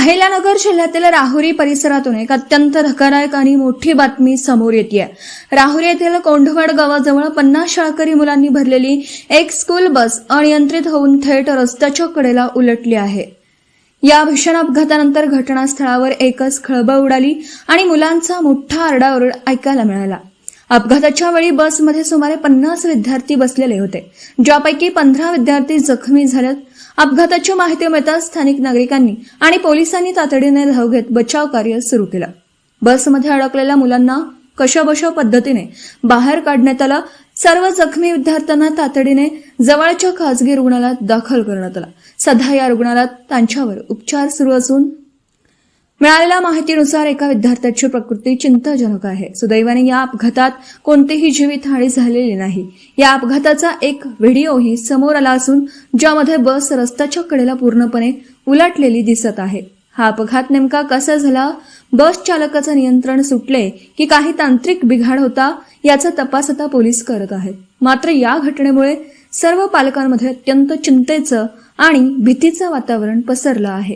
अहिल्यानगर जिल्ह्यातील राहुरी परिसरातून एक अत्यंत धक्कादायक आणि मोठी बातमी समोर येते। राहुरी येथील कोंढवड गावाजवळ 50 शाळकरी मुलांनी भरलेली एक स्कूल बस अनियंत्रित होऊन थेट रस्त्याच्या कडेला उलटली आहे। या भीषण अपघातानंतर घटनास्थळावर एकच खळबळ उडाली आणि मुलांचा मोठा आरडाओरड ऐकायला मिळाला। अपघाताच्या वेळी बसमध्ये सुमारे 50 विद्यार्थी बसलेले होते, ज्यापैकी 15 विद्यार्थी जखमी झालेत। अपघाताची माहिती मिळताच स्थानिक नागरिकांनी आणि पोलिसांनी तातडीने धाव घेत बचाव कार्य सुरू केलं। बसमध्ये अडकलेल्या मुलांना कशाबशा पद्धतीने बाहेर काढण्यात आलं। सर्व जखमी विद्यार्थ्यांना तातडीने जवळच्या खासगी रुग्णालयात दाखल करण्यात आलं। सध्या या रुग्णालयात त्यांच्यावर उपचार सुरू असून मिळालेल्या माहितीनुसार एका विद्यार्थ्याची प्रकृती चिंताजनक आहे। सुदैवाने या अपघातात कोणतीही जीवितहानी झालेली नाही। या अपघाताचा एक व्हिडिओही समोर आला असून ज्यामध्ये बस रस्त्याच्या कडेला पूर्णपणे उलटलेली दिसत आहे। हा अपघात नेमका कसा झाला, बस चालकाचं नियंत्रण सुटले की काही तांत्रिक बिघाड होता, याचा तपास आता पोलीस करत आहेत। मात्र या घटनेमुळे सर्व पालकांमध्ये अत्यंत चिंतेचं आणि भीतीचं वातावरण पसरलं आहे।